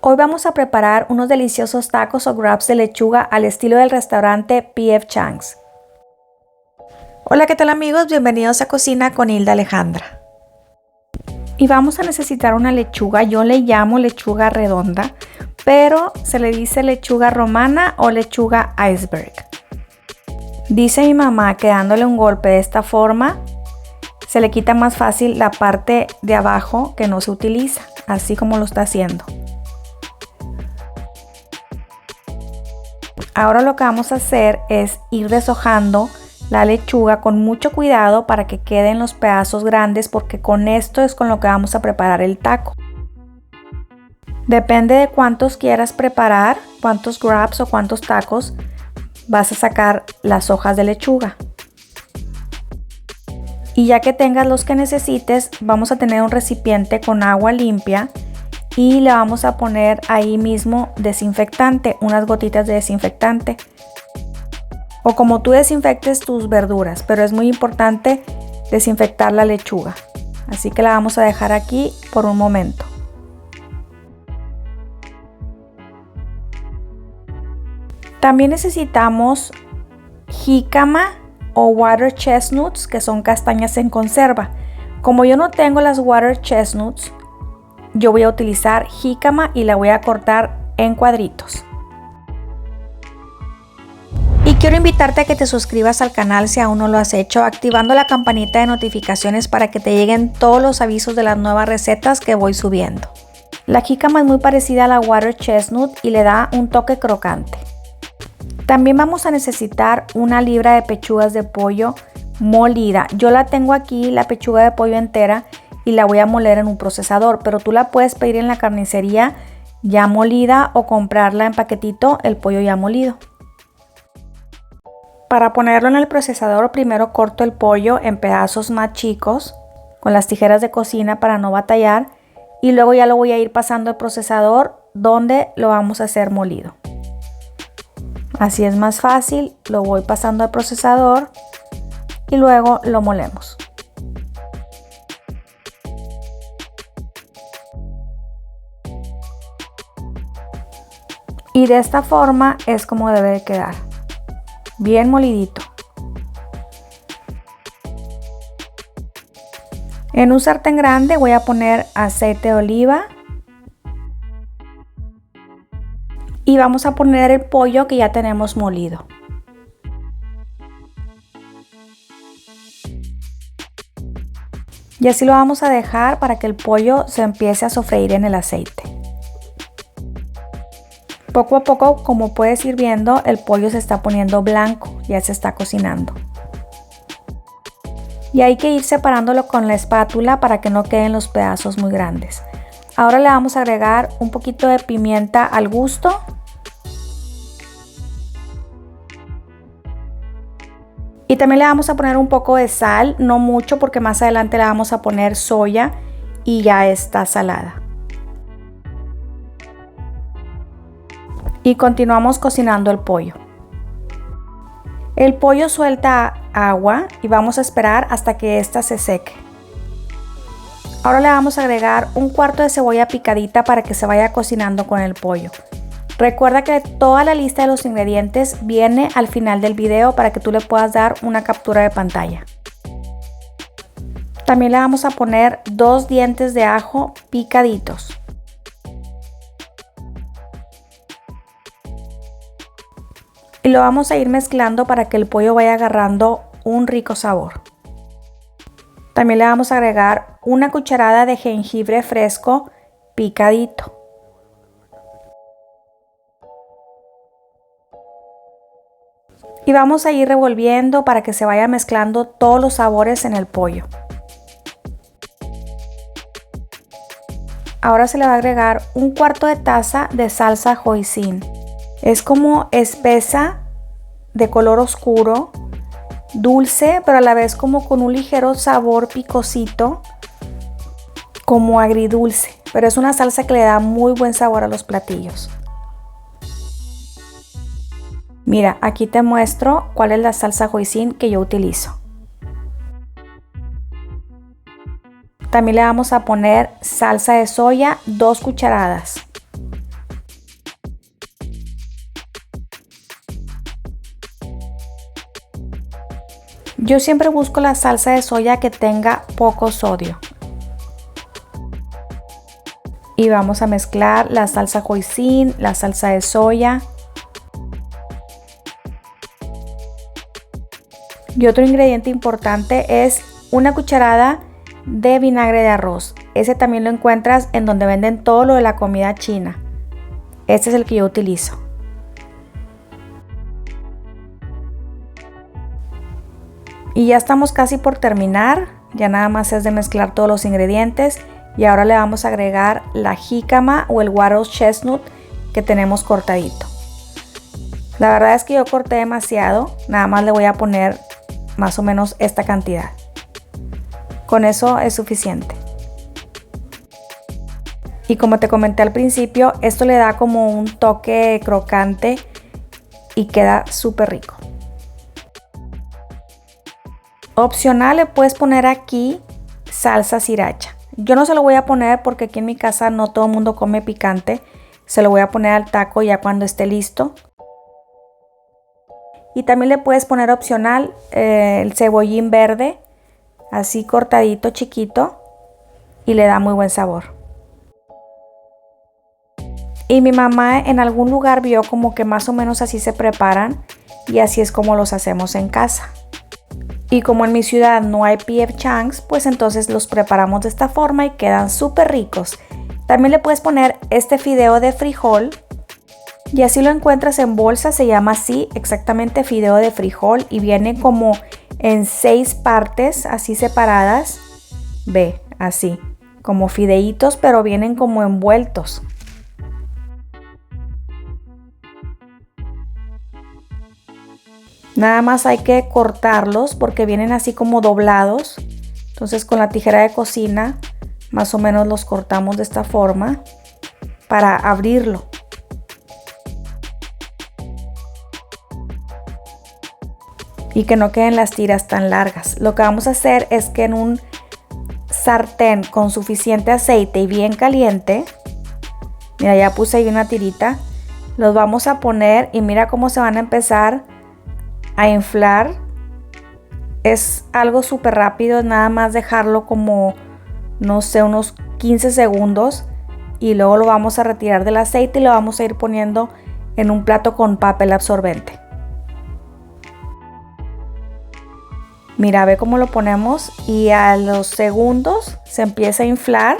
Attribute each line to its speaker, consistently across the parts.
Speaker 1: Hoy vamos a preparar unos deliciosos tacos o wraps de lechuga al estilo del restaurante P.F. Chang's. Hola, ¿qué tal amigos? Bienvenidos a Cocina con Hilda Alejandra. Y vamos a necesitar una lechuga, yo le llamo lechuga redonda, pero se le dice lechuga romana o lechuga iceberg. Dice mi mamá que dándole un golpe de esta forma, se le quita más fácil la parte de abajo que no se utiliza, así como lo está haciendo. Ahora lo que vamos a hacer es ir deshojando la lechuga con mucho cuidado para que queden los pedazos grandes, porque con esto es con lo que vamos a preparar el taco. Depende de cuántos quieras preparar, cuántos wraps o cuántos tacos, vas a sacar las hojas de lechuga. Y ya que tengas los que necesites, vamos a tener un recipiente con agua limpia y le vamos a poner ahí mismo desinfectante, unas gotitas de desinfectante. O como tú desinfectes tus verduras, pero es muy importante desinfectar la lechuga. Así que la vamos a dejar aquí por un momento. También necesitamos jícama o water chestnuts, que son castañas en conserva. Como yo no tengo las water chestnuts, yo voy a utilizar jícama y la voy a cortar en cuadritos. Y quiero invitarte a que te suscribas al canal si aún no lo has hecho, activando la campanita de notificaciones para que te lleguen todos los avisos de las nuevas recetas que voy subiendo. La jícama es muy parecida a la water chestnut y le da un toque crocante. También vamos a necesitar una libra de pechugas de pollo molida. Yo la tengo aquí, la pechuga de pollo entera, y la voy a moler en un procesador, pero tú la puedes pedir en la carnicería ya molida o comprarla en paquetito el pollo ya molido. Para ponerlo en el procesador, primero corto el pollo en pedazos más chicos con las tijeras de cocina para no batallar, y luego ya lo voy a ir pasando al procesador donde lo vamos a hacer molido. Así es más fácil, lo voy pasando al procesador y luego lo molemos. Y de esta forma es como debe de quedar, bien molidito. En un sartén grande voy a poner aceite de oliva y vamos a poner el pollo que ya tenemos molido. Y así lo vamos a dejar para que el pollo se empiece a sofreír en el aceite. Poco a poco, como puedes ir viendo, el pollo se está poniendo blanco, ya se está cocinando. Y hay que ir separándolo con la espátula para que no queden los pedazos muy grandes. Ahora le vamos a agregar un poquito de pimienta al gusto. Y también le vamos a poner un poco de sal, no mucho porque más adelante le vamos a poner soya y ya está salada. Y continuamos cocinando el pollo. El pollo suelta agua y vamos a esperar hasta que ésta se seque. Ahora le vamos a agregar un cuarto de cebolla picadita para que se vaya cocinando con el pollo. Recuerda que toda la lista de los ingredientes viene al final del video para que tú le puedas dar una captura de pantalla. También le vamos a poner 2 dientes de ajo picaditos. Y lo vamos a ir mezclando para que el pollo vaya agarrando un rico sabor. También le vamos a agregar una cucharada de jengibre fresco picadito. Y vamos a ir revolviendo para que se vaya mezclando todos los sabores en el pollo. Ahora se le va a agregar un cuarto de taza de salsa hoisin. Es como espesa, de color oscuro, dulce, pero a la vez como con un ligero sabor picosito, como agridulce. Pero es una salsa que le da muy buen sabor a los platillos. Mira, aquí te muestro cuál es la salsa hoisin que yo utilizo. También le vamos a poner salsa de soya, 2 cucharadas. Yo siempre busco la salsa de soya que tenga poco sodio. Y vamos a mezclar la salsa hoisin, la salsa de soya. Y otro ingrediente importante es una cucharada de vinagre de arroz. Ese también lo encuentras en donde venden todo lo de la comida china. Este es el que yo utilizo. Y ya estamos casi por terminar. Ya nada más es de mezclar todos los ingredientes. Y ahora le vamos a agregar la jícama o el wattle chestnut que tenemos cortadito. La verdad es que yo corté demasiado. Nada más le voy a poner más o menos esta cantidad. Con eso es suficiente. Y como te comenté al principio, esto le da como un toque crocante y queda súper rico. Opcional le puedes poner aquí salsa sriracha. Yo no se lo voy a poner porque aquí en mi casa no todo el mundo come picante. Se lo voy a poner al taco ya cuando esté listo. Y también le puedes poner opcional el cebollín verde, así cortadito chiquito, y le da muy buen sabor. Y mi mamá en algún lugar vio como que más o menos así se preparan y así es como los hacemos en casa. Y como en mi ciudad no hay P.F. Chang's, pues entonces los preparamos de esta forma y quedan súper ricos. También le puedes poner este fideo de frijol y así lo encuentras en bolsa, se llama así exactamente fideo de frijol y viene como en 6 partes así separadas. Ve, así, como fideitos pero vienen como envueltos. Nada más hay que cortarlos porque vienen así como doblados. Entonces con la tijera de cocina más o menos los cortamos de esta forma para abrirlo. Y que no queden las tiras tan largas. Lo que vamos a hacer es que en un sartén con suficiente aceite y bien caliente, mira, ya puse ahí una tirita, los vamos a poner y mira cómo se van a empezar a inflar. Es algo súper rápido, es nada más dejarlo como, no sé, unos 15 segundos y luego lo vamos a retirar del aceite y lo vamos a ir poniendo en un plato con papel absorbente. Mira, ve cómo lo ponemos y a los segundos se empieza a inflar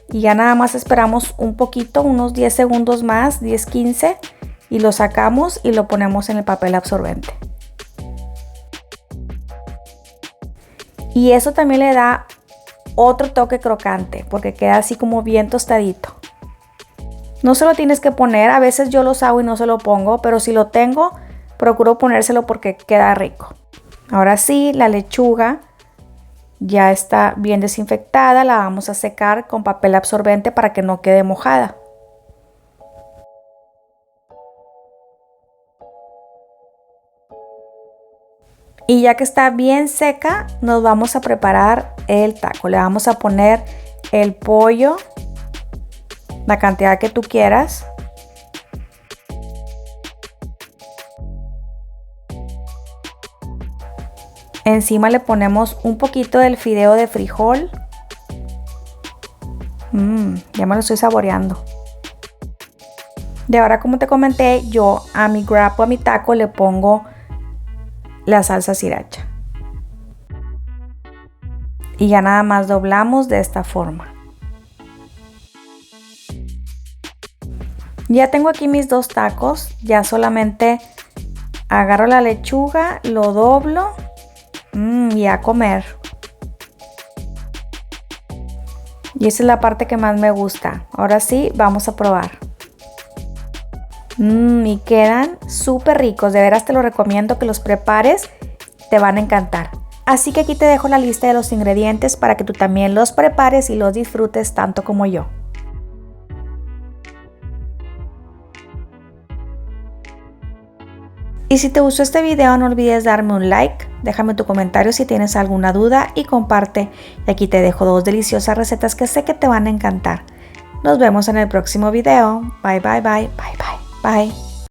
Speaker 1: y ya nada más esperamos un poquito, unos 10 segundos más, 10-15 y lo sacamos y lo ponemos en el papel absorbente. Y eso también le da otro toque crocante porque queda así como bien tostadito. No se lo tienes que poner, a veces yo los hago y no se lo pongo, pero si lo tengo, procuro ponérselo porque queda rico. Ahora sí, la lechuga ya está bien desinfectada, la vamos a secar con papel absorbente para que no quede mojada. Y ya que está bien seca, nos vamos a preparar el taco. Le vamos a poner el pollo, la cantidad que tú quieras. Encima le ponemos un poquito del fideo de frijol. Ya me lo estoy saboreando. De ahora, como te comenté, yo a mi wrap o a mi taco le pongo la salsa sriracha. Y ya nada más doblamos de esta forma. Ya tengo aquí mis 2 tacos. Ya solamente agarro la lechuga, lo doblo y a comer. Y esa es la parte que más me gusta. Ahora sí, vamos a probar. Y quedan súper ricos. De veras te lo recomiendo que los prepares. Te van a encantar. Así que aquí te dejo la lista de los ingredientes para que tú también los prepares y los disfrutes tanto como yo. Y si te gustó este video, no olvides darme un like, déjame tu comentario si tienes alguna duda y comparte. Y aquí te dejo 2 deliciosas recetas que sé que te van a encantar. Nos vemos en el próximo video. Bye, bye, bye, bye, bye, bye.